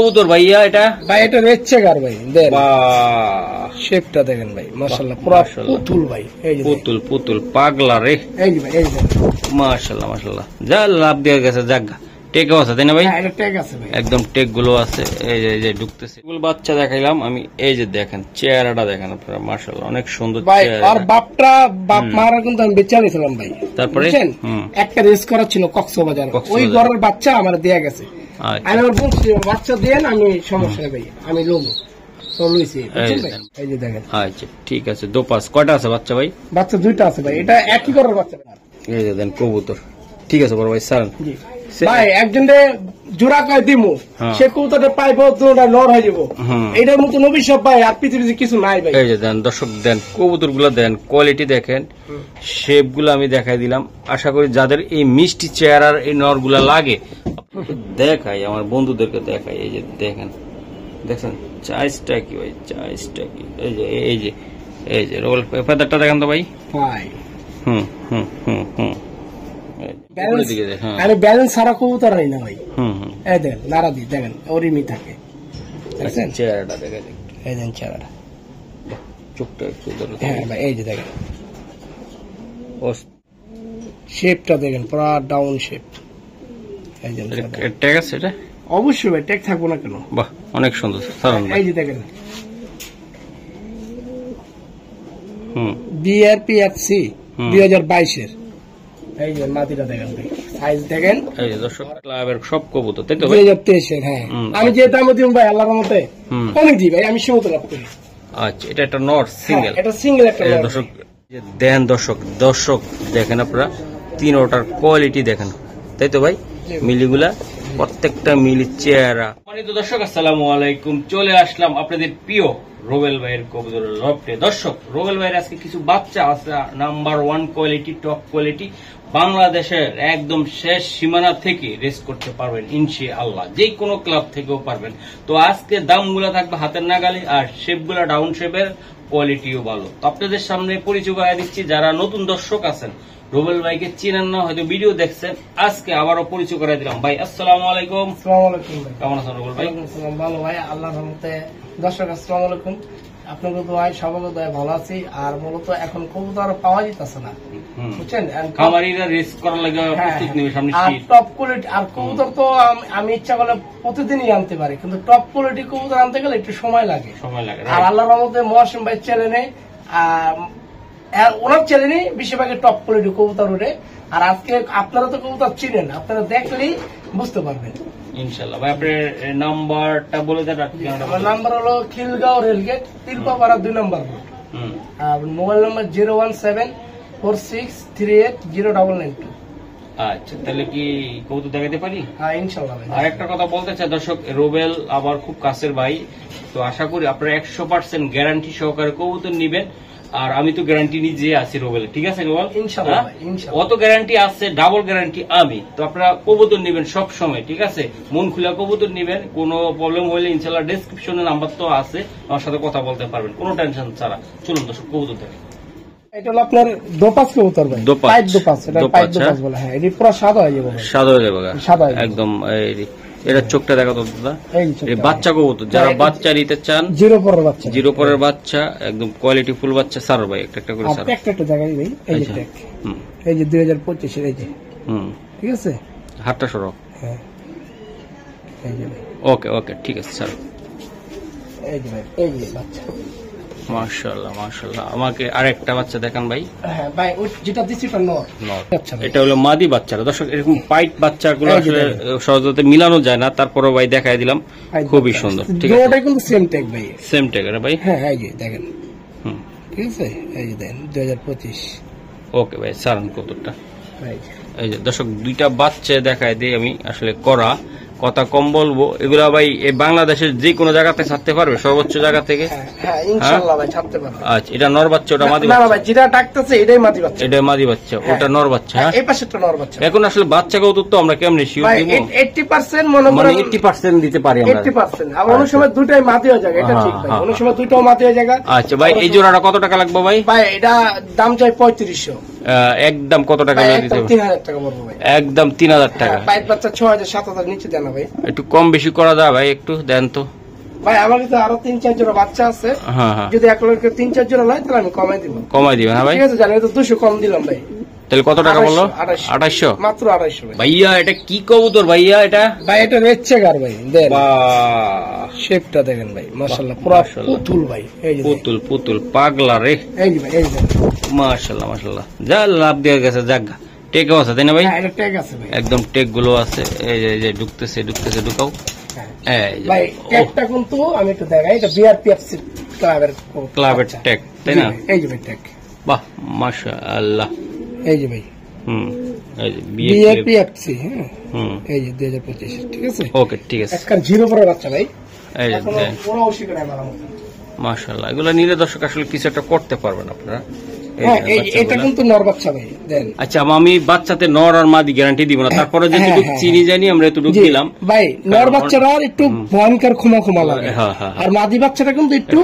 কবুতর ভাইয়া এটা ভাই এটা রেড চেকার ভাই দেন শেপটা দেখেন ভাই মাশাআল্লাহ পুরো পুতুল ভাই এই যে পুতুল পুতুল পাগলা রে এই যে ভাই এই যে মাশাআল্লাহ মাশাআল্লাহ যা লাভ দিয়ে গেছে জায়গা টেকও আছে তাই না ভাই? হ্যাঁ এটা টেক আছে ভাই একদম টেক গুলো আছে এই যে ঢুকতেছে এগুলো বাচ্চা দেখাইলাম আমি এই যে দেখেন চেহারাটা দেখেন আপনারা মাশাআল্লাহ অনেক সুন্দর ভাই চেহারা আর বাপ মারা কিন্তু আমি বেচা নিয়েছিলাম ভাই তারপরে একটা রেস করা ছিল কক্সবাজার ওই ঘরের বাচ্চা আমার দেয়া গেছে আমি আমার বলছি বাচ্চা দেন আমি সমস্যা নেই ভাই আমি লোবো তো লইছি এই যে দেখেন আচ্ছা ঠিক আছে দোপাস কয়টা আছে বাচ্চা ভাই? বাচ্চা দুইটা আছে ভাই এটা একই ঘরের বাচ্চা এই যে দেন কবুতর ঠিক আছে বড় ভাই সারান ভাই একজন জোড়া কয় দিমু সে কবুতরটা পাইবো দুটা নর হয়ে যাবো এটার মতো অভিশাপ ভাই আর পৃথিবীতে কিছু নাই ভাই এই যে দেন দর্শক দেন কবুতর গুলা দেন কোয়ালিটি দেখেন শেপ গুলো আমি দেখাই দিলাম আশা করি যাদের এই মিষ্টি চেহারার এই নর গুলা লাগে দেখাই আমার বন্ধুদেরকে দেখাই এই যে দেখেন দেখছেন চাইসটা কি ভাই চাইসটা কি এই যে রোল পেপারটা দেখেন তো ভাই ব্যালেন্স সারা কবুতর হয় না ভাই এই দেখেন নাড়া দি দেখেন ওরিমি থাকে দেখছেন চেহারাটা দেখেন এই দেখেন চেহারাটা চোখটা একটু হ্যাঁ ভাই এই যে দেখেন শেপটা দেখেন পুরো ডাউন শেপ এই যে ট্যাগ আছে এটা অবশ্যই ভাই ট্যাগ থাকবো না কেন বাহ অনেক সুন্দর এই যে দেখেন বিআরপিএফসি 2022 এর এই যে মাটিটা দেখেন ভাই সাইজ দেখেন এই যে দর্শক ক্লাবের সব কবুতর তাই তো 2023 এর হ্যাঁ আমি যে দাম দিই ভাই আল্লাহর রহমতে অনেক দিই ভাই আমি সীমিত লাভ করি আচ্ছা এটা একটা নট সিঙ্গেল এটা সিঙ্গেল একটা দর্শক দেন দর্শক দেখেন আপনারা তিনটার কোয়ালিটি দেখেন তাই তো ভাই মিলিগুলা প্রত্যেকটা মিলি চেহারা সম্মানিত দর্শক আসসালামু আলাইকুম চলে আসলাম আপনাদের প্রিয় রোবেল ভাইয়ের কবুতরের লফটে দর্শক রোবেল ভাইয়ের আজকে কিছু বাচ্চা আছে নাম্বার 1 কোয়ালিটি টপ কোয়ালিটি বাংলাদেশের একদম শেষ সীমানা থেকে রেস করতে পারবেন ইনশাআল্লাহ যে কোনো ক্লাব থেকেও পারবেন তো আজকে দামগুলো থাকবে হাতের নাগালে আর শেপগুলো ডাউন শেপের কোয়ালিটিও ভালো তো আপনাদের সামনে পরিচয় করে দিচ্ছি যারা নতুন দর্শক আছেন রোবেল ভাইকে চিনেন না হয়তো ভিডিও দেখছেন আজকে আবারও পরিচয় করে দিলাম ভাই আসসালামু আলাইকুম কেমন আছেন রোবেল ভাই? ভালো ভাই আল্লাহর রহমতে দর্শক আসসালামু আলাইকুম আপনাদের দোয়ায় সবার দোয়ায় ভালো আছি আর মূলত এখন কবুতর পাওয়া যাচ্ছে না বুঝছেন খামারিরা রেস করার লাগে প্রস্তুত নেবে সামনে শীত টপ কোয়ালিটি আর কবুতর তো আমি ইচ্ছা করলে প্রতিদিনই আনতে পারি কিন্তু টপ কোয়ালিটি কবুতর আনতে গেলে একটু সময় লাগে আর আল্লাহর রহমতে মহাসিম ভাই চ্যানেলে ওনার চ্যানেলে বেশিরভাগই টপ কোয়ালিটি কবুতর উঠে আর আজকে আপনারা তো কবুতর চিনেন আপনারা দেখলেই বুঝতে পারবেন ইনশাআল্লাহ ভাই আপনার নাম্বারটা বলে দেন আমার নাম্বার হলো খিলগাঁও রেলগেট তিলপাপাড়া 2 নম্বর রোড আর মোবাইল নাম্বার 01746380992 আচ্ছা তাহলে কি কবুতর দেখাতে পারি? হ্যাঁ ইনশাআল্লাহ ভাই আর একটা কথা বলতে চাই দর্শক রোবেল আমার খুব কাছের ভাই তো আশা করি আপনারা 100% গ্যারান্টি সহকারে কবুতর নেবেন আর আমি তো গ্যারান্টি নিজে আছি রোবেল ঠিক আছে রোবেল ইনশাআল্লাহ অত গ্যারান্টি আছে ডাবল গ্যারান্টি আমি তো আপনারা কবুতর নেবেন সব সময় ঠিক আছে মন খুলে কবুতর নেবেন কোনো প্রবলেম হলে ইনশাআল্লাহ ডেসক্রিপশনে নাম্বার তো আছে আমার সাথে কথা বলতে পারবেন কোনো টেনশন ছাড়া চলুন দর্শক কবুতর দেখেন এটা হলো আপনার দোপাস কবুতর ভাই পাইপ দোপাস এটা পাইপ দোপাস বলে হ্যাঁ এটা পুরো সাদা হয়ে যাবে সাদা একদম এটা চোখটা দেখা তো দাদা এই বাচ্চা কবুতর যারা বাচ্চা নিতে চান জিরো পরের বাচ্চা একদম কোয়ালিটি ফুল বাচ্চা স্যার ভাই একটা করে স্যার একটা জায়গায় ভাই এই যে এই যে 2025 এর এই যে ঠিক আছে হাতটা সরো হ্যাঁ এই যে ওকে ঠিক আছে স্যার এই যে ভাই এই যে বাচ্চা মাশাআল্লাহ আমাকে আরেকটা বাচ্চা দেখান ভাই হ্যাঁ ভাই যেটা দিছি এটা নর এটা হলো মাদি বাচ্চারা দর্শক এরকম পাইট বাচ্চাগুলো আসলে সহজতে মিলানো যায় না তারপরে ভাই দেখাই দিলাম খুবই সুন্দর ঠিক আছে এটা কিন্তু সেম ট্যাগ ভাই সেম ট্যাগ এটা ভাই হ্যাঁ এই যে দেখেন ঠিক আছে এই যে দেন 2025 ওকে ভাই সারান কতটা এই যে দর্শক দুইটা বাচ্চা দেখায় দিই আমি আসলে করা কথা কম বলবো এগুলা ভাই বাংলাদেশের যে কোনো জায়গাতে ছাড়তে পারবে সর্বোচ্চ জায়গা থেকে হ্যাঁ ইনশাআল্লাহ ভাই ছাড়তে পারবে আচ্ছা এটা নর বাচ্চা ওটা মাদি বাচ্চা না ভাই যেটা ডাকতেছে এটাই মাদি বাচ্চা ওটা নর বাচ্চা এই পাশেরটা নর বাচ্চা এখন আসলে বাচ্চা কবুতর তো আমরা কেমনে শিওর দিব 80% মনে করেন 80% দিতে পারি আমরা 80% আর অনেক সময় দুটোই মাদি হয়ে যায় এটা ঠিক ভাই অনেক সময় দুটোও মাদি হয়ে যায় আচ্ছা ভাই এই জোড়াটা কত টাকা লাগবে ভাই এটা দাম চাই 3500 একদম কত টাকা দিতে হবে 3000 টাকা পড়বে ভাই একদম 3000 টাকা পাইপ বাচ্চা 6000 7000 নিচে দেন না ভাই, একটু কম বেশি করা যায় ভাই, একটু দেন তো ভাই। আমার কাছে আরো 3-4 জোড়া বাচ্চা আছে, যদি 1 লক্ষে 3-4 জোড়া হয় তাহলে আমি কমাই দিব। কমাই দিবেন? হ্যাঁ ভাই, ঠিক আছে, জানি তো 200 কম দিলাম ভাই। তাহলে কত টাকা বললো? 2800, মাত্র 2800 ভাইয়া। এটা কি কবুতর ভাইয়া? এটা ভাই এটা রেড চেকার ভাই, দেন শেপটা দেখেন ভাই, মাশাআল্লাহ পুরো পুতুল ভাই। এই যে পুতুল পুতুল পাগলা রে, এই যে ভাই, এই যে মাশাআল্লাহ মাশাআল্লাহ, যা লাভ দিয়ে গেছে জাগা। টেকও আছে তাই না ভাই? হ্যাঁ, এটা ট্যাগ আছে ভাই, একদম টেক গুলো আছে। এই যে ঢুকতেছে ঢুকাও। এই যে ভাই ট্যাগটা কিন্তু আমি একটু দেখাই, এটা বিআরপিএফসি ক্লাবের ট্যাগ তাই না? এই যে ভাই ট্যাগ, বাহ মাশাআল্লাহ। এই যে ভাই, এই যে বিআরপিএফসি, হ্যাঁ এই যে 2025, ঠিক আছে? ওকে, ঠিক আছে। একবার জিরো পরে বাচ্চা ভাই, এই যে এখনো পুরো ওশিকা নাই মারা। মাশাআল্লাহ, এগুলো নিলে দর্শক আসলে কিছু একটা করতে পারবেন আপনারা। হ্যাঁ, এটা কিন্তু নর বাচ্চা ভাই, দেন। আচ্ছা, আমি বাচ্চাতে নর আর মাদি গ্যারান্টি দিব না, তারপরে যেটুকু চিনি জানি আমরা এতটুকু দিলাম ভাই। নর বাচ্চারা একটু ভয়ঙ্কর ক্ষমা লাগে, আর মাদি বাচ্চাটা কিন্তু একটু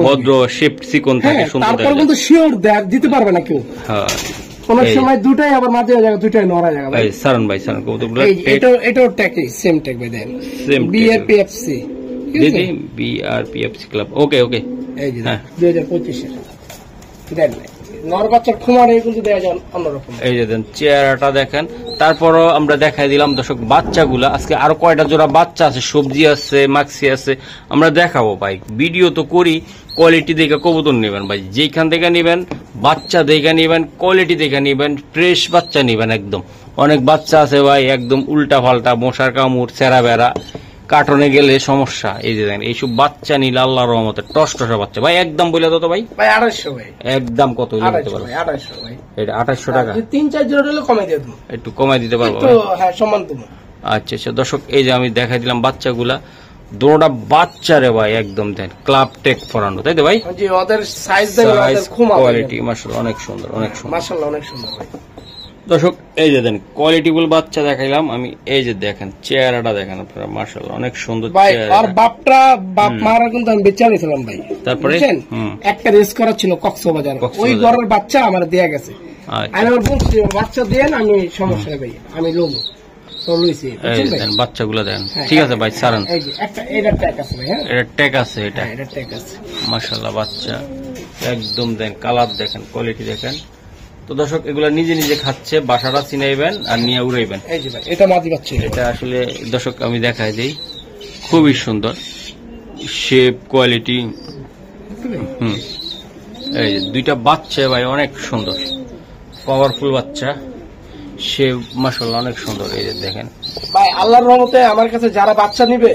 ভদ্র শেপ সিকন থাকে, সুন্দর। তারপর কিন্তু শিওর দিতে পারবে না কেউ। হ্যাঁ, কোন সময় দুটাই আবার মাঝে জায়গা, দুটাই নড়া জায়গা ভাই। সারন ভাই, সারন কবুতরগুলো এটাও ট্যাগই সেম ট্যাগ ভাই, দেন। বিআরপিএফসি, দিদি বিআরপিএফসি ক্লাব। ওকে ওকে, এই যে 2025 এর দেন ভাই। নর বাচ্চার খুমার কিন্তু দেয়া যায় অন্যরকম। এই যে দেন চেহারাটা দেখেন। তারপরও আমরা দেখাই দিলাম দর্শক বাচ্চাগুলা। আজকে আরো কয়টা জোড়া বাচ্চা আছে, সবজি আছে, মাক্সি আছে, আমরা দেখাবো ভাই। ভিডিও তো করি, কোয়ালিটি দেখে কবুতর নেবেন ভাই, যেখান থেকে নেবেন বাচ্চা দেখে নেবেন, কোয়ালিটি দেখে নেবেন, ফ্রেশ বাচ্চা নেবেন একদম। অনেক বাচ্চা আছে ভাই একদম উল্টা পাল্টা, মশার কামড়, চেরা বেড়া, কার্টনে গেলে সমস্যা। এই যে দেখেন, এইসব বাচ্চা নিলে আল্লাহর রহমতে টসটসা বাচ্চা ভাই। একদম বলে দাও তো ভাই। 250 ভাই, একদম কত হইলে দিতে পারবো? 250 ভাই, এটা 2800 টাকা। 3-4 জোড়া হলে কমাই দিয়ে দেবো, একটু কমাই দিতে পারবো? হ্যাঁ, সম্মান দেবো। আচ্ছা আচ্ছা দর্শক, এই যে আমি দেখাই দিলাম বাচ্চাগুলা, দুটোটা বাচ্চা রে ভাই, একদম দেন ক্লাব টেক ফরানো, তাই তো ভাই? জি, ওদের সাইজ দেখেন, ওদের খুমা কোয়ালিটি মাশাআল্লাহ অনেক সুন্দর, অনেক সুন্দর মাশাআল্লাহ, অনেক সুন্দর ভাই। দর্শক এই যে দেন কোয়ালিটিফুল বাচ্চা দেখাইলাম আমি। এই যে দেখেন চেহারাটা দেখেন আপনারা, মাশাআল্লাহ অনেক সুন্দর ভাই। চেহারা। আর বাপ মারা কিন্তু আমি বেচা নিয়েছিলাম ভাই। তারপরে একটা রেস করা ছিল কক্সবাজার, ওই ঘরের বাচ্চা আমার দেয়া গেছে। আমি আমার বলছি বাচ্চা দেন, আমি সমস্যা নেই ভাই, আমি লোবো তো লইছি। বাচ্চাগুলো দেন, ঠিক আছে ভাই সারান। এটা ট্যাগ আছে ভাই, হ্যাঁ এটা ট্যাগ আছে, এটা ট্যাগ আছে মাশাআল্লাহ। বাচ্চা একদম দেন, কালার দেখেন, কোয়ালিটি দেখেন। তো দর্শক এগুলা নিজে নিজে খাচ্ছে, বাসাটা চিনাইবেন আর নিয়ে উড়াইবেন। এই যে ভাই, এটা মাদি বাচ্চা। এটা আসলে দর্শক আমি দেখাই দিই, খুবই সুন্দর শেপ, কোয়ালিটি। এই যে দুইটা বাচ্চা ভাই অনেক সুন্দর, পাওয়ারফুল বাচ্চা, সে মাশাআল্লাহ অনেক সুন্দর। এই যে দেখেন ভাই, আল্লাহর রহমতে আমার কাছে যারা বাচ্চা নিবে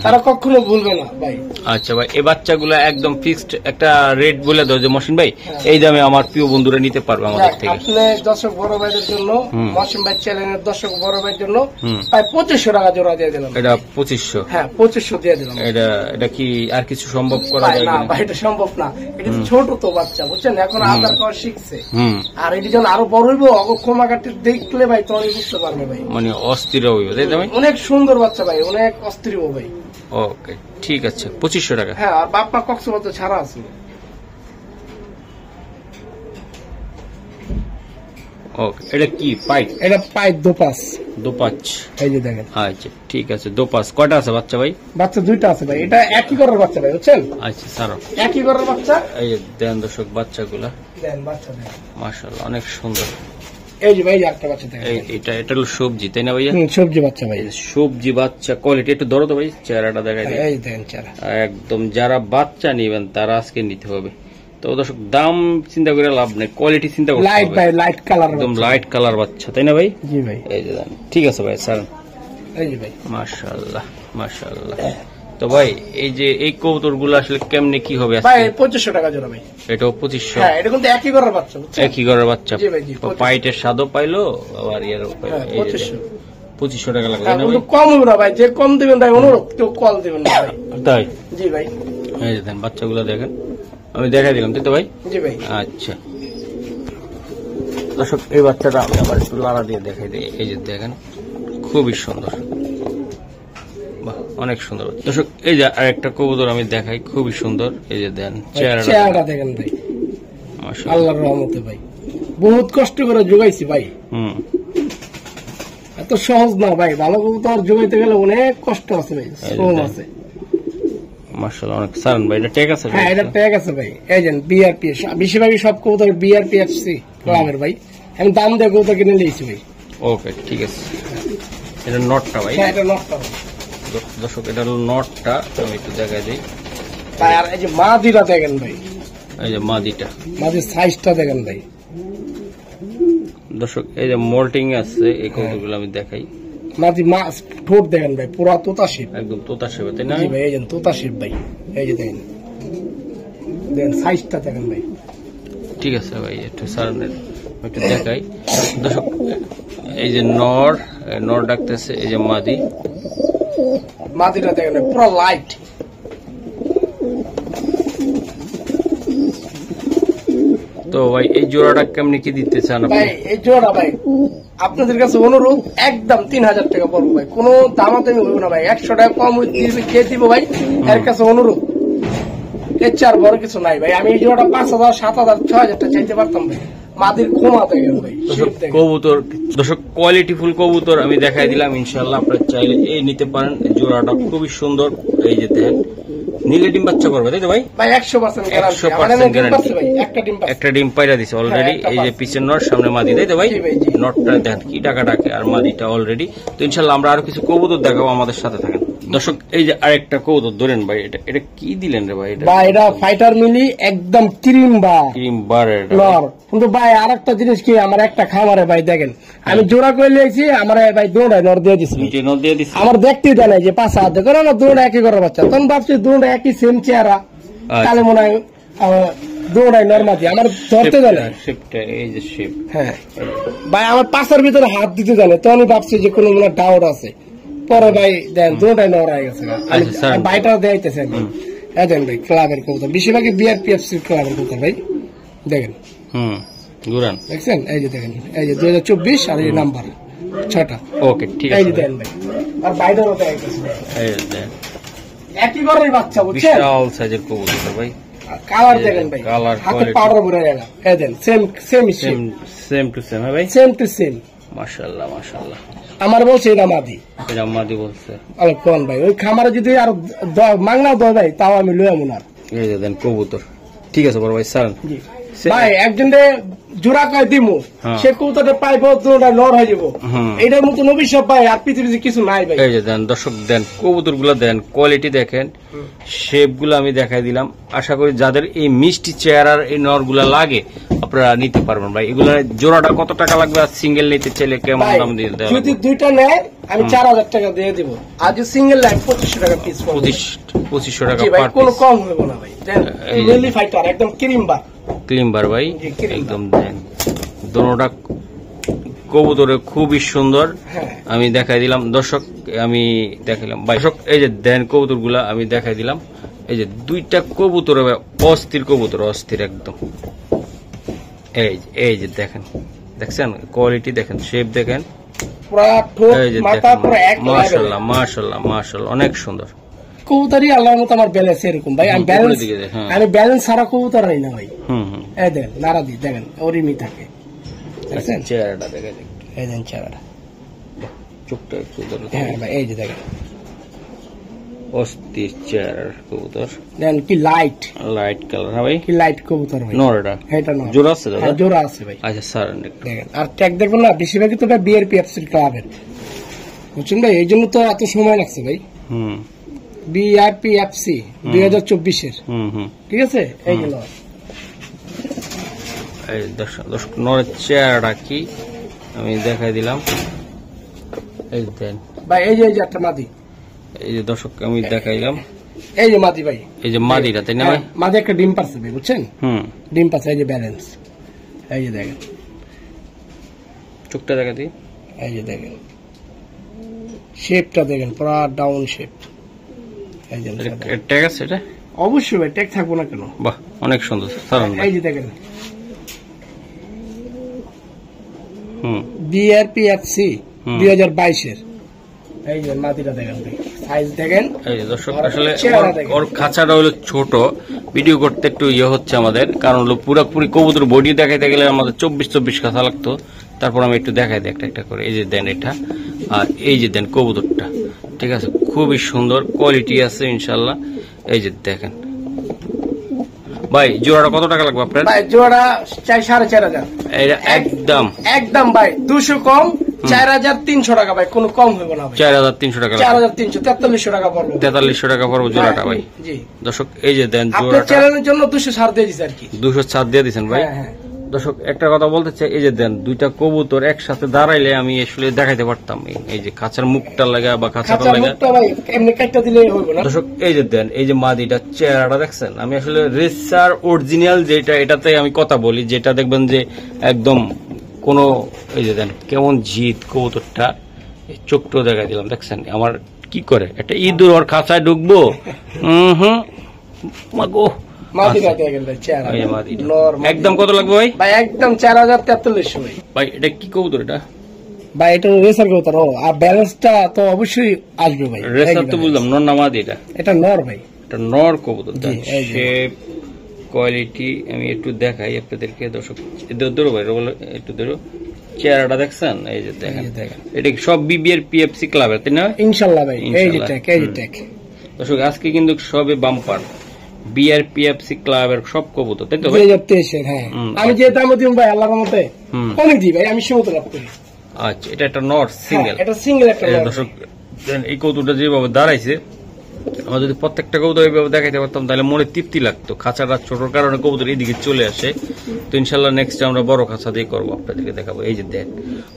তারা কখনো ভুলবে না ভাই। আচ্ছা ভাই, এই বাচ্চাগুলো একদম ফিক্সড একটা রেট বলে দাও যে মহসিন ভাই এই দামে আমার প্রিয় বন্ধুরা নিতে পারবে আমাদের থেকে। আপনি দর্শক বড় ভাইদের জন্য, মহসিন ভাই চ্যানেলের দর্শক বড় ভাইয়ের জন্য প্রায় 2500 টাকা জোড়া দিয়ে দিলাম। এটা 2500? হ্যাঁ 2500 দিয়ে দিলাম। এটা কি আর কিছু সম্ভব করা যায় না ভাই? এটা সম্ভব না, এটা ছোট তো বাচ্চা, বুঝছেন, এখন আধার কার্ড শিখছে। আর এটি যখন আরো বড় হইব, অক্ষমাকাটি দেখলে ভাই তখন বুঝতে পারবে ভাই, মানে অস্থির হইব, তাই তো ভাই? অনেক সুন্দর বাচ্চা ভাই, অনেক অস্থির হইব ভাই। ওকে ঠিক আছে, 2500 টাকা। হ্যাঁ, আর বাপ্পা কক্সবাজার ছাড়া আছে। ওকে, এটা কি পাইপ? এটা পাইপ দোপাস। দোপাচ, এই যে দেখেন। আচ্ছা ঠিক আছে, দোপাস কয়টা আছে বাচ্চা ভাই? বাচ্চা দুইটা আছে ভাই, এটা একই ঘরের বাচ্চা ভাই, বুঝছেন? আচ্ছা স্যার, একই ঘরের বাচ্চা। এই যে দেন দর্শক বাচ্চাগুলা, দেন বাচ্চা দেন, মাশাআল্লাহ অনেক সুন্দর। এই যে ভাই একটা বাচ্চা দেখেন, এটা হলো সবজি, তাই না ভাইয়া? সবজি বাচ্চা ভাই, সবজি বাচ্চা। কোয়ালিটি একটু ধরো তো ভাই, চেহারাটা দেখাই দিই। এই দেখেন চেহারা একদম, যারা বাচ্চা নেবেন তারা আজকে নিতে হবে। তো দর্শক দাম চিন্তা করে লাভ নেই, কোয়ালিটি চিন্তা করতে হবে। লাইট ভাই, লাইট কালার, একদম লাইট কালার বাচ্চা, তাই না ভাই? জি ভাই। এই যে দেন, ঠিক আছে ভাই স্যার। এই যে ভাই, মাশাআল্লাহ মাশাআল্লাহ। তো ভাই এই যে এই কবুতরগুলো আসলে কেমনে কি হবে? ভাই 2500 টাকা জোড়া ভাই। এটাও 2500? হ্যাঁ, এটা কিন্তু একই ঘরের বাচ্চা, একই ঘরের বাচ্চা। জি ভাই, জি। পাইটের স্বাদও পাইলো আবার ইয়ারও পাইলো। 2500 টাকা লাগবে না ভাই? কম হবে না ভাই, যে কম দিবেন ভাই অনুরোধ, কেউ কল দিবেন না ভাই। তাই? জি ভাই। এই যে দেন বাচ্চাগুলো দেখেন, আমি দেখাই দিলাম, তাই তো ভাই? জি ভাই। আচ্ছা দর্শক এই বাচ্চাটা আমি আবার একটু লাড়া দিয়ে দেখাই দিই। এই যে দেখেন খুবই সুন্দর, অনেক সুন্দর দর্শক। এই যে আরেকটা কবুতর আমি দেখাই, খুবই সুন্দর। এই যে দেন চেহারাটা দেখেন ভাই, আল্লাহর রহমতে ভাই, বহুত কষ্ট করে জোগাইছি ভাই। এত সহজ না ভাই, ভালো কবুতর জমাইতে গেলে অনেক কষ্ট আছে ভাই, শ্রম আছে। মাশাআল্লাহ অনেক সারান ভাই, এটা ট্যাগ আছে? হ্যাঁ এটা ট্যাগ আছে ভাই, এজেন্ট বিআরপি, বেশিরভাগই সব কবুতর বিআরপি এফসি ক্লাবের ভাই, আমি দাম দিয়ে কবুতর কিনে নিয়েছি ভাই। ওকে ঠিক আছে, এটা নটটা ভাই? হ্যাঁ এটা নটটা দর্শক, এটা হলো নটটা, আমি একটু দেখাই দিই ভাই। আর এই যে মাদিটা দেখেন ভাই, এই যে মাদিটা, মাদির সাইজটা দেখেন ভাই দর্শক। এই যে মোল্টিং আছে, এই কবুতরগুলো আমি দেখাই। মাদি মাছ ঠোঁট দেখেন ভাই, পুরা তোতা শেপ, একদম তোতা শেপ, তাই না ভাই? এই যে তোতা শেপ ভাই, এই যে দেখেন, দেখেন সাইজটা দেখেন ভাই। ঠিক আছে ভাই, একটু সারানের একটু দেখাই দর্শক। এই যে নর, নর ডাকতেছে, এই যে মাদি, মাদিটা দেখেন পুরো লাইট। তো ভাই এই জোড়াটা কেমনি কি দিতে চান আপনি? ভাই এই জোড়া ভাই আপনাদের কাছে অনুরোধ, একদম 3000 টাকা পড়বো ভাই, কোনো দামাদামি হইব না ভাই, 100 টাকা কম খেয়ে দিব ভাই, এর কাছে অনুরোধ। এর চার বড় কিছু নাই ভাই, আমি এই জোড়াটা 5000, 7000, 6000 টাকা চাইতে পারতাম ভাই। মাদির ঘুমা দেখেন ভাই, কবুতর দর্শক, কোয়ালিটি ফুল কবুতর আমি দেখাই দিলাম। ইনশাআল্লাহ আপনারা চাইলে এই নিতে পারেন, জোড়াটা খুবই সুন্দর। এই যে দেখেন, নীলে ডিম বাচ্চা করবে, তাই তো ভাই? ভাই 100% গ্যারান্টি, 100% গ্যারান্টি। ভাই একটা ডিম পাইরা দিছে অলরেডি। এই যে পিছের নট, সামনে মাদি, তাই তো ভাই? নটটা দেখেন কি টাকা ডাকে, আর মাদিটা অলরেডি। তো ইনশাআল্লাহ আমরা আরো কিছু কবুতর দেখাবো, আমাদের সাথে থাকেন দর্শক। এই যে আরেকটা কবুতর ধরেন ভাই, এটা কি দিলেন রে ভাই? এটা ফাইটার মিলি, একদম ক্রিম বার নর। কিন্তু ভাই আরেকটা জিনিস কি, আমার একটা খামারে ভাই দেখেন, আমি জোড়া করে লিয়েছি, আমার ভাই দৌড়ায় নর দিয়ে দিচ্ছি, আমার দেখতেই দেয় নাই যে 5 হাত দেখো না, দৌড়া একই করার বাচ্চা, তখন ভাবছি দৌড়া একই সেম চেহারা, তাহলে মনে হয় দৌড়ায় নর্মাদি, আমার ধরতে দেয় না। এই যে শেপ, হ্যাঁ ভাই আমার পাশের ভিতরে হাত দিতে দেয় না, তখন ভাবছি যে কোনো মনে ডাউট আছে। পরে ভাই দেন দৌড়ায় নর হয়ে গেছে, ভাইটাও দেয়াইতেছে একদম। দেন ভাই ক্লাবের কবুতর, বেশিরভাগই বিআরপিএফসি ক্লাবের কবুতর ভাই, দেখেন দেখছেন? এই যে দেখেন, এই যে 2024 আর এই নাম্বার 6টা। ওকে ঠিক আছে, এই যে দেন ভাই, আর বাইরেও দেয়াইতেছে, এই যে একই ঘরের বাচ্চা, বুঝছেন? বিশাল সাইজের কবুতর ভাই, কালার দেখেন ভাই, হাতে পাউডার ভরে গেল, এই দেন সেম টু সেম ভাই, সেম টু সেম। মাশাআল্লাহ মাশাআল্লাহ। আমার বলছে এটা মাদি, এটা মাদি বলছে। আরে কোন ভাই, ওই খামারে যদি আর মাংনাও দেয় ভাই, তাও আমি লই আমু না। এই যে দেন কবুতর, ঠিক আছে বড় ভাই সারান ভাই। একজন জোড়া কয় দিমু, সে কবুতরটা পাইব, জোড়া লড় হয়ে যাব, এটার মতো অভিশাপ ভাই আর পৃথিবীতে কিছু নাই ভাই। এই যে দেন দর্শক, দেন কবুতর গুলা, দেন কোয়ালিটি দেখেন, শেপ গুলো আমি দেখাই দিলাম। আশা করি যাদের এই মিষ্টি চেহারার এই নর গুলা লাগে আপনারা নিতে পারবেন ভাই। এগুলা জোড়াটা কত টাকা লাগবে, আর সিঙ্গেল নিতে চাইলে কেমন দাম দিয়ে দেওয়া? যদি দুইটা নেয় আমি 4000 টাকা দিয়ে দিব, আর যদি সিঙ্গেল নেয় 2500 টাকা পিস, 2500 টাকা ভাই, কোনো কম হবে না ভাই। রিয়েলি ফাইটার একদম ক্লিমবার ভাই, একদম দেন দোনোটা কবুতরে খুবই সুন্দর। আমি দেখাই দিলাম দর্শক, আমি দেখাইলাম ভাই দর্শক। এই যে দেন কবুতর গুলা আমি দেখাই দিলাম, এই যে দুইটা কবুতর অস্থির কবুতর, অস্থির একদম। এই যে দেখেন, দেখছেন কোয়ালিটি দেখেন, শেপ দেখেন, মাশাআল্লাহ মাশাআল্লাহ মাশাআল্লাহ, অনেক সুন্দর কবুতরই। আল্লাহর মতো আমার ব্যালেন্স এরকম ভাই, আমি ব্যালেন্স ছাড়া কবুতর নাই না ভাই। এই দেখেন নাড়া দি, দেখেন ওরিমি থাকে, দেখছেন চেহারাটা দেখেন, এই দেখেন চেহারাটা, চোখটা একটু ধরে। হ্যাঁ ভাই এই যে দেখেন অস্থির চেহারার কবুতর, দেখেন কি লাইট কালার। হ্যাঁ ভাই, কি লাইট কবুতর ভাই, নরটা এটা নর, জোড়া আছে দাদা? জোড়া আছে ভাই। আচ্ছা স্যার দেখেন, আর ট্যাগ দেখবেন না, বেশিরভাগই তো ভাই বিআরপিএফসি ক্লাবের, বুঝছেন ভাই? এই জন্য তো এত সময় লাগছে ভাই। বিআরপিএফসি 2024-এর, ঠিক আছে? এইগুলো এই দর্শক নরের চেহারাটা কি আমি দেখাই দিলাম। এই দেন ভাই, এই যে একটা মাদি, এই যে দর্শক আমি দেখাইলাম, এই যে মাদি ভাই, এই যে মাদিটা, তাই না ভাই? মাদি একটা ডিম পারছে ভাই, বুঝছেন? ডিম পারছে, এই যে ব্যালেন্স, এই যে দেখেন চোখটা দেখা দিই, এই যে দেখেন শেপটা দেখেন, পুরো ডাউন শেপ। এই যে ট্যাগ আছে এটা? অবশ্যই ভাই, ট্যাগ থাকবো না কেন? বাহ, অনেক সুন্দর। এই যে দেখেন বিআরপিএফসি 2022-এর, এই যে মাদিটা দেখেন ভাই, সাইজ দেখেন। এই যে দর্শক, আসলে ওর খাঁচাটা হলো ছোট, ভিডিও করতে একটু ইয়ে হচ্ছে আমাদের, কারণ হলো পুরোপুরি কবুতর বডি দেখাইতে গেলে আমাদের 24 খাঁচা লাগতো, তারপর আমি একটু দেখাই দিই একটা একটা করে। এই যে দেন এটা, আর এই যে দেন কবুতরটা, ঠিক আছে, খুবই সুন্দর কোয়ালিটি আছে ইনশাল্লাহ। এই যে দেখেন ভাই, জোড়াটা কত টাকা লাগবে আপনার? ভাই জোড়া চাই 4,500। এটা একদম একদম ভাই 200 কম, 4,300 টাকা ভাই, কোনো কম হবে না ভাই। 4,300 টাকা, 4,300, 4300 টাকা পড়বে। 4300 টাকা পড়বে জোড়াটা ভাই। জি দর্শক এই যে দেন আপনার জোড়াটা, চ্যানেলের জন্য 200 ছাড় দিয়ে দিছি আর কি। 200 ছাড় দিয়ে দিচ্ছেন ভাই। হ্যাঁ। দর্শক একটা কথা বলতে চাই, এই যে দেন দুইটা কবুতর একসাথে দাঁড়াইলে আমি আসলে দেখাইতে পারতাম। এই যে খাঁচার মুখটা লাগা বা খাঁচাটা খাঁচার লাগা, মুখটা ভাই এমনি কাটটা দিলে হইব না। দর্শক এই যে দেন এই যে মাদিটা চেহারাটা দেখছেন। আমি আসলে রেসার অরিজিনাল যেটা, এটাতে আমি কথা বলি, যেটা দেখবেন যে একদম কোনো, এই যে দেন কেমন জিত কবুতরটা, চোখটাও দেখাই দিলাম দেখছেন। আমার কি করে একটা ইঁদুর ওর খাঁচায় ঢুকবো? মাগো মাদিটা দেখেন ভাই, চেহারা এই মাদিটা। নরমাল। একদম কত লাগবে ভাই? ভাই একদম 4,4300 ভাই। ভাই এটা কি কবুতর? এটা ভাই এটা রেসার কবুতর, আর ব্যালেন্সটা তো অবশ্যই আসবে ভাই। রেসার তো বুঝলাম, নর না মাদি? এটা নর ভাই। এটা নর কবুতর। জি, এই যে। শেপ কোয়ালিটি আমি একটু দেখাই আপনাদেরকে দর্শক। ধরো ভাই, একটু ধরো, চেহারাটা দেখছেন? এই যে দেখেন, এটা কি সব বিবিআর পিএফসি ক্লাবের, তাই না? ইনশাআল্লাহ ভাই। এই যে ইনশাআল্লাহ। টেক, এই যে টেক। দর্শক আজকে কিন্তু সবে বাম্পার বিআর পিএফসি ক্লাবের সব কবুতর, তাই তো ভাই? 2023 হ্যাঁ। আমি যে দাম দিই ভাই আল্লাহর রহমতে অনেক দিই ভাই, আমি সীমিত লাভ করি। আচ্ছা, এটা একটা নর সিঙ্গেল। এটা সিঙ্গেল একটা নর। দর্শক এই কবুতরটা যেভাবে দাঁড়াইছে, আমরা যদি প্রত্যেকটা কবুতর এইভাবে দেখাইতে পারতাম তাহলে মনে তৃপ্তি লাগতো। খাঁচাটা ছোটর কারণে কবুতর এইদিকে চলে আসে। তো ইনশাল্লাহ নেক্সট আমরা বড় খাঁচা দিয়ে করবো, আপনাদেরকে দেখাবো। এই যে দেখ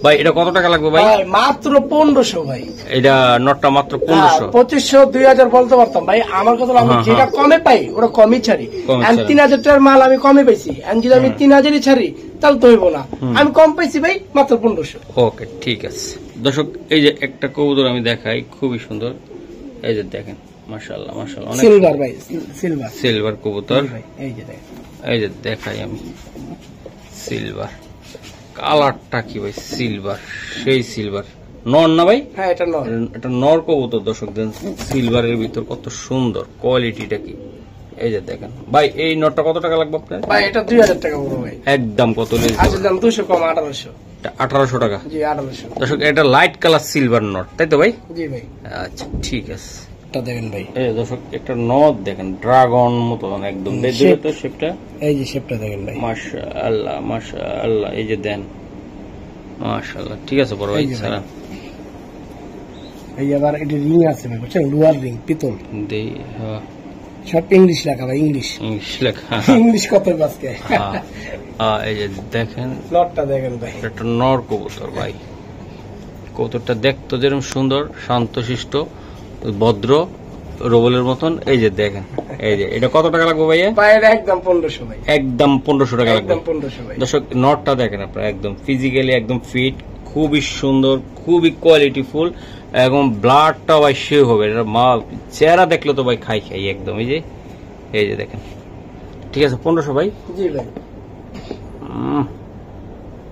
ভাই, এটা কত টাকা লাগবে ভাই? মাত্র 1500 ভাই। এটা নটটা মাত্র 1500। 2500, 2000 বলতে পারতাম ভাই। আমার কথা আমি যেটা কমে পাই ওটা কমই ছাড়ি। আমি 3000 টাকার মাল আমি কমে পাইছি, আমি যদি আমি 3000ই ছাড়ি তাহলে তো হইব না। আমি কম পাইছি ভাই, মাত্র 1500। ওকে, ঠিক আছে। দর্শক এই যে একটা কবুতর আমি দেখাই, খুবই সুন্দর। এই যে দেখেন, মাশাআল্লাহ মাশাআল্লাহ, অনেক সিলভার ভাই, সিলভার সিলভার কবুতর। ভাই। এই যে দেখেন, এই যে দেখাই আমি, সিলভার কালারটা কি ভাই? সিলভার, সেই সিলভার। নর না ভাই? হ্যাঁ এটা নর। এটা নর কবুতর। দর্শক দেন সিলভারের ভিতর কত সুন্দর কোয়ালিটিটা কি। এই যে দেখেন ভাই, এই নটটা কত টাকা লাগবে আপনার? ভাই এটা 2000 টাকা পড়বে ভাই। একদম কত? আসলে দাম 200 কম, 1800। 1800 টাকা। জি 1800। দর্শক এটা লাইট কালার সিলভার নট, তাই তো ভাই? জি ভাই। আচ্ছা ঠিক আছে। এটা দেখেন ভাই, এই দর্শক একটা নট দেখেন, ড্রাগন মতো একদম। দেখবেন তো শেপটা? এই যে শেপটা দেখেন ভাই। মাশাআল্লাহ মাশাআল্লাহ। এই যে দেন, মাশাআল্লাহ। ঠিক আছে বড় ভাই, সারা এই আবার এটা রিং আছে ভাই, বুঝছেন? লোয়ার রিং, পিতল দেই। হ্যাঁ, সব ইংলিশ লেখা ভাই, ইংলিশ লেখা। ইংলিশ কত আজকে। এই যে দেখেন, লটটা দেখেন ভাই, একটা নর কবুতর ভাই। কবুতরটা দেখতো যেরকম সুন্দর, শান্তশিষ্ট, ভদ্র, রোবলের মতন। এই যে দেখেন, এই যে এটা কত টাকা লাগবে ভাইয়া? ভাইয়ের একদম 1500 ভাই। একদম 1500 টাকা লাগবে। একদম 1500 ভাই। দর্শক নটটা দেখেন আপনারা, একদম ফিজিক্যালি একদম ফিট, খুবই সুন্দর, খুবই কোয়ালিটিফুল, এবং ব্লাডটা ভাই সে হবে। এটা মাল চেহারা দেখলে তো ভাই খাই একদম। এই যে দেখেন, ঠিক আছে 1500 ভাই। জি ভাই,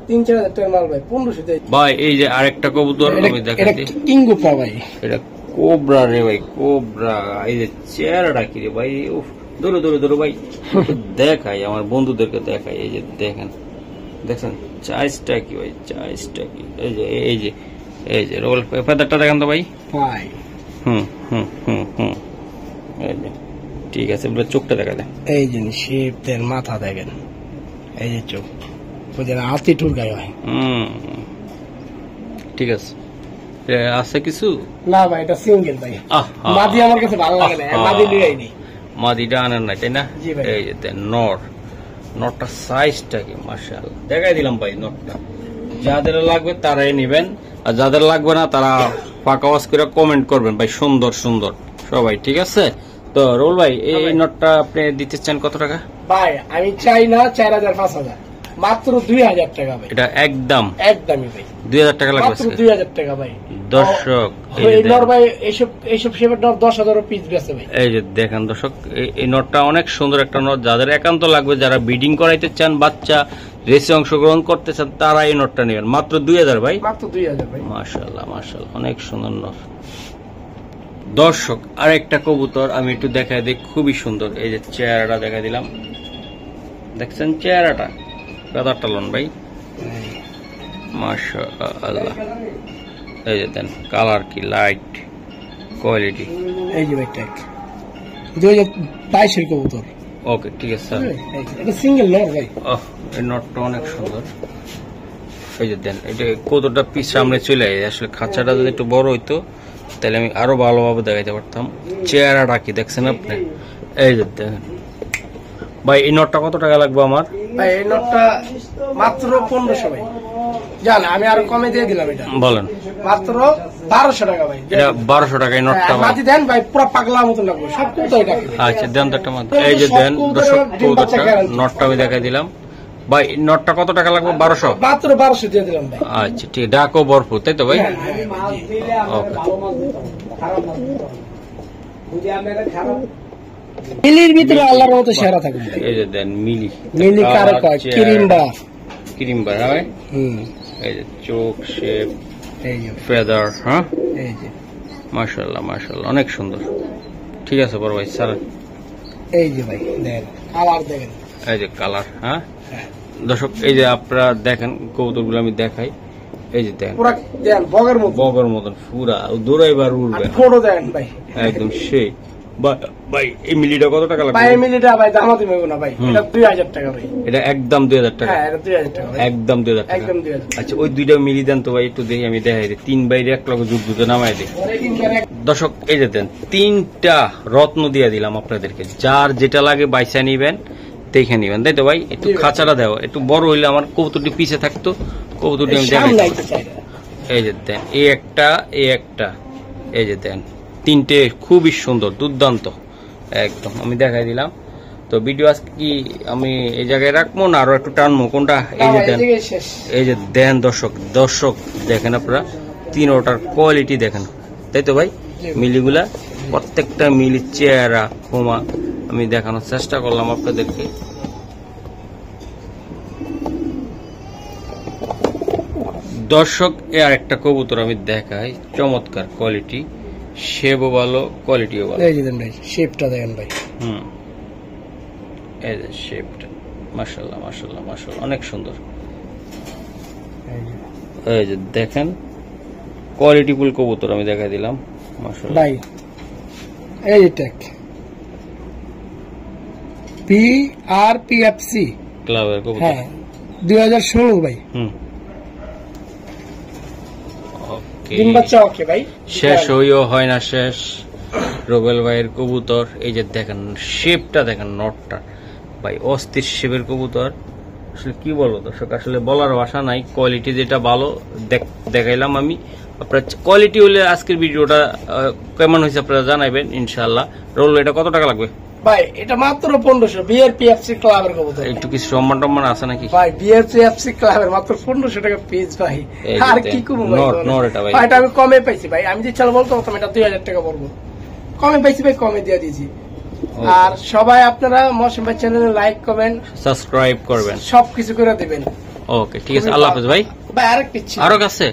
3-4000 টাকার মাল ভাই, 1500 দেই ভাই। এই যে আরেকটা কবুতর আমি দেখাচ্ছি, কিংগুপা ভাই। এটা কোবরা রে ভাই, কোবরা। এই যে চেহারাটা কি রে ভাই, উফ, ধরো ধরো ধরো ভাই, দেখাই আমার বন্ধুদেরকে দেখাই। এই যে দেখেন, দেখছেন চাইসটা কি ভাই, চাইসটা কি। এই যে এই যে এই যে রোল ফেদারটা দেখেন তো ভাই। ভাই হুম হুম হুম হুম এই যে ঠিক আছে, এবার চোখটা দেখা দেন। এই যে শেপ দেন, মাথা দেখেন, এই যে চোখ, বুঝলেন? হাতি ঠুরকাই হয়। ঠিক আছে, আছে কিছু না ভাই, এটা সিঙ্গেল ভাই। মাদি আমার কাছে ভালো লাগে না, মাদি লিয়াই নি। মাদিটা আনেন না, তাই না? জি ভাই। এই যে নটটা সাইজটা কি মাশাআল্লাহ, দেখাই দিলাম ভাই নটটা। যাদের লাগবে তারাই নেবেন, আর যাদের লাগবে না তারা ফাঁকা ওয়াজ করে কমেন্ট করবেন ভাই, সুন্দর সুন্দর সবাই। ঠিক আছে, তো রোল ভাই এই নটটা আপনি দিতে চান কত টাকা? ভাই আমি চাই না 4000-5000, মাত্র 2000 টাকা ভাই। এটা একদমই ভাই 2000 টাকা লাগবে, মাত্র 2000 টাকা ভাই। দর্শক ভাই এইসব শেপের নট 10,000 পিস বেচে ভাই। এই যে দেখেন দর্শক, এই নটটা অনেক সুন্দর একটা নট। যাদের একান্ত লাগবে, যারা ব্রিডিং করাইতে চান, বাচ্চা রেসে অংশগ্রহণ করতে চান, তারা এই নটটা নেবেন মাত্র 2000 ভাই। মাত্র 2000 ভাই। মাশাআল্লাহ মাশাআল্লাহ, অনেক সুন্দর নট। দর্শক আর একটা কবুতর আমি একটু দেখাই দিই, খুবই সুন্দর। এই যে চেহারাটা দেখা দিলাম, দেখছেন চেহারাটা, বেদারটা লন ভাই। মাশাআল্লাহ। এই যে দেন কালার কি লাইট কোয়ালিটি। এই যে ভাই ট্যাগ 2022 এর কবুতর। ওকে ঠিক আছে স্যার। এটা সিঙ্গেল নর ভাই। এই নটটা অনেক সুন্দর। এই যে দেন এটা কতটা পিস সামনে চলে যায়, আসলে খাঁচাটা যদি একটু বড় হইতো তাহলে আমি আরো ভালোভাবে দেখাইতে পারতাম। চেহারাটা কি দেখছেন আপনি? এই যে দেখেন ভাই এই নটটা কত টাকা লাগবে আমার? ভাই এই নটটা মাত্র 1500 ভাই। জান আমি আরো কমে দিয়ে দিলাম এটা। বলেন। মাত্র 1200 টাকা ভাই। এটা 1200 টাকা এই নটটা ভাই। মাটি দেন ভাই পুরো পাগলা মতন লাগবে সব তো এটা। আচ্ছা দেন তো একটা মাত্র। এই যে দেন দর্শক নটটা আমি দেখাই দিলাম ভাই। নটটা কত টাকা লাগবে? 1200 মাত্র 1200 দিয়ে দিলাম ভাই। আচ্ছা ঠিক ডাকো ভরপুর তাই তো ভাই? মিলির ভিতরে আল্লাহর মতো সেরা থাকবে। এই যে দেন মিলি মিলি কারে কয় কিরিম্বা। কিরিম্বা ভাই। এই যে চোখ শেপ এই যে ফেদার। হ্যাঁ এই যে মাশাআল্লাহ মাশাআল্লাহ অনেক সুন্দর। ঠিক আছে বড় ভাই স্যার। এই যে ভাই দেখেন কালার দেখেন। এই যে কালার। হ্যাঁ দর্শক এই যে আপনারা দেখেন কবুতরগুলো আমি দেখাই। এই যে দেখেন পুরো দেন বগের মতো। বগের মতন পুরা দৌড়াইবার উড়বে। ফটো দেন ভাই একদম সেই। ভাই এই মিলিটা কত টাকা লাগবে? ভাই এই মিলিটা ভাই দামাতে হবে না ভাই। এটা 2000 টাকা ভাই। এটা একদম 2000 টাকা। হ্যাঁ এটা 2000 টাকা ভাই। একদম 2000 টাকা। একদম 2000। আচ্ছা ওই দুইটা মিলি দেন তো ভাই একটু দেখি আমি দেখাই দিই। 3 বাইরে 1 লক্ষ যুগ দুটো নামাই দিই। দর্শক এই যে দেন 3টা রত্ন দিয়ে দিলাম আপনাদেরকে। যার যেটা লাগে বাইসা নিবেন দেখে নিবেন তাই তো ভাই? একটু খাঁচাটা দেওয়া একটু বড় হইলে আমার কবুতরটি পিছে থাকতো। কবুতরটি আমি দেখাই। এই যে দেন এই একটা এই যে দেন 3টে খুবই সুন্দর দুর্দান্ত একদম আমি দেখাই দিলাম। তো ভিডিও আজকে কি আমি এই জায়গায় রাখবো না আরো একটু টানবো কোনটা? এই যে দেন এই যে দেন দর্শক দেখেন আপনারা 3টার কোয়ালিটি দেখেন তাই তো ভাই? মিলিগুলা প্রত্যেকটা মিলি চেহারা কোমা আমি দেখানোর চেষ্টা করলাম আপনাদেরকে। দর্শক আর একটা কবুতর আমি দেখাই চমৎকার কোয়ালিটি, শেপও ভালো কোয়ালিটিও ভালো। এই যে দেন ভাই শেপটা দেখেন ভাই। এই যে শেপটা মাশাআল্লাহ মাশাআল্লাহ মাশাআল্লাহ অনেক সুন্দর। এই যে দেখেন কোয়ালিটিফুল কবুতর আমি দেখাই দিলাম মাশাআল্লাহ ভাই। এই যে ট্যাগ PRPFC ক্লাবের কবুতর। হ্যাঁ 2016 ভাই। ডিম বাচ্চা ওকে ভাই। শেষ হইও হয় না শেষ রবেল ভাইয়ের কবুতর। এই যে দেখেন শেপটা দেখেন নটটা ভাই অস্থির শেপের কবুতর। আসলে কি বলবো দর্শক আসলে বলার ভাষা নাই। কোয়ালিটি যেটা ভালো দেখাইলাম আমি। আপনার কোয়ালিটি হলে আজকের ভিডিওটা কেমন হয়েছে আপনারা জানাবেন ইনশাআল্লাহ। রোল এটা কত টাকা লাগবে ভাই? এটা মাত্র 1500 BRPFC ক্লাবের কবুতর। একটু কিছু সম্মান টম্মান আছে নাকি ভাই? BRPFC ক্লাবের মাত্র 1500 টাকা পিস ভাই। আর কি করব ভাই? এটা আমি কমে পাইছি ভাই। আমি যে চাল বলতো এটা 2000 টাকা পড়বো। কমে পাইছি ভাই, কমে দিয়ে দিয়েছি। আর সবাই আপনারা মৌসুম ভাই চ্যানেলে লাইক কমেন্ট সাবস্ক্রাইব করবেন সবকিছু করে দিবেন। ওকে ঠিক আছে আল্লাহ হাফেজ ভাই। ভাই আরেক পিচ্ছি আরো কাছে